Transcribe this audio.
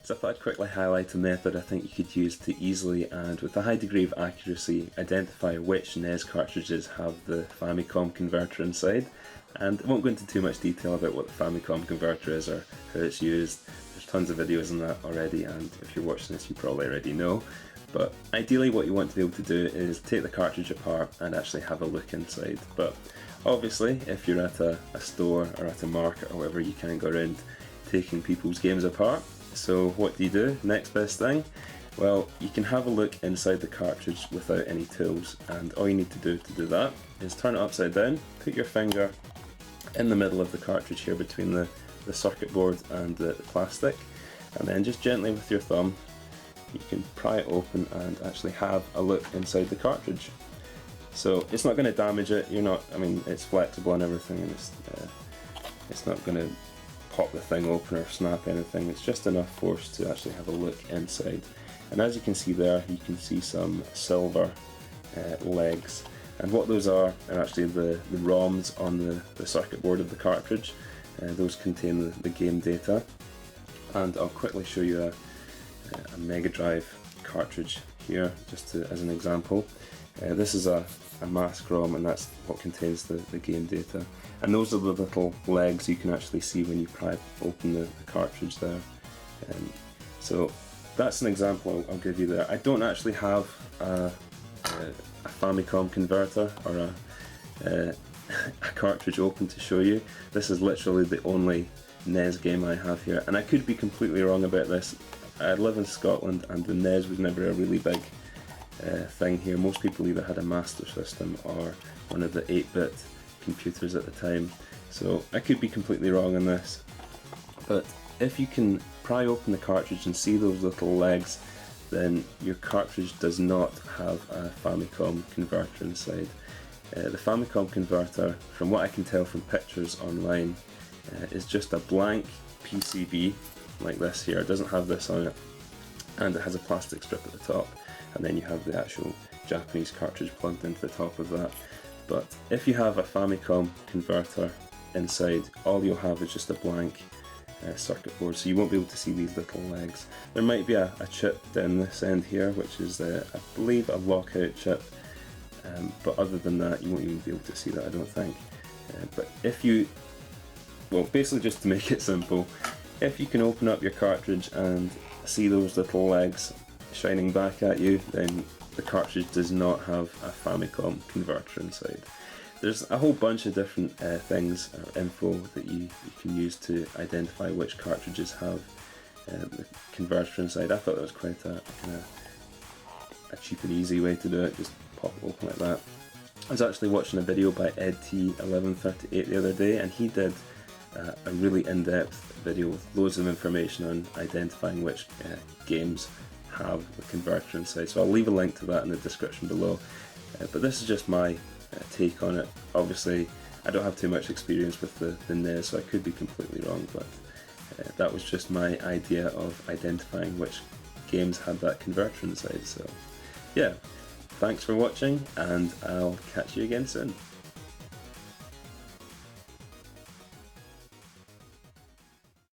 So I thought I'd quickly highlight a method I think you could use to easily and with a high degree of accuracy identify which NES cartridges have the Famicom converter inside. And I won't go into too much detail about what the Famicom converter is or how it's used. There's tons of videos on that already, and if you're watching this you probably already know. But ideally what you want to be able to do is take the cartridge apart and actually have a look inside. But obviously if you're at a store or at a market or wherever, you can't go around taking people's games apart. So what do you do? Next best thing? Well, you can have a look inside the cartridge without any tools, and all you need to do that is turn it upside down, put your finger in the middle of the cartridge here between the circuit board and the plastic, and then just gently with your thumb you can pry it open and actually have a look inside the cartridge. So it's not going to damage it, it's flexible and everything, and it's not going to pop the thing open or snap anything. It's just enough force to actually have a look inside. And as you can see there, you can see some silver legs, and what those are actually the ROMs on the circuit board of the cartridge. Those contain the game data, and I'll quickly show you a Mega Drive cartridge here just as an example. This is a mask ROM, and that's what contains the game data, and those are the little legs you can actually see when you pry open the cartridge there. So that's an example I'll give you there. I don't actually have a Famicom converter or a cartridge open to show you. This is literally the only NES game I have here, and I could be completely wrong about this. I live in Scotland and the NES was never a really big thing here. Most people either had a Master System or one of the 8-bit computers at the time, so I could be completely wrong on this. But if you can pry open the cartridge and see those little legs, then your cartridge does not have a Famicom converter inside. The Famicom converter, from what I can tell from pictures online, is just a blank PCB like this here. It doesn't have this on it, and it has a plastic strip at the top, and then you have the actual Japanese cartridge plugged into the top of that. But if you have a Famicom converter inside, all you'll have is just a blank circuit board, so you won't be able to see these little legs. There might be a chip down this end here, which is I believe a lockout chip, but other than that you won't even be able to see that, I don't think. But if you, well, basically just to make it simple, if you can open up your cartridge and see those little legs shining back at you, then the cartridge does not have a Famicom converter inside. There's a whole bunch of different things or info that you can use to identify which cartridges have the converter inside. I thought that was quite a cheap and easy way to do it, just pop it open like that. I was actually watching a video by EdT1138 the other day, and he did a really in-depth video with loads of information on identifying which games have the converter inside, so I'll leave a link to that in the description below. But this is just my take on it. Obviously I don't have too much experience with the NES, so I could be completely wrong, but that was just my idea of identifying which games had that converter inside. So yeah, thanks for watching, and I'll catch you again soon.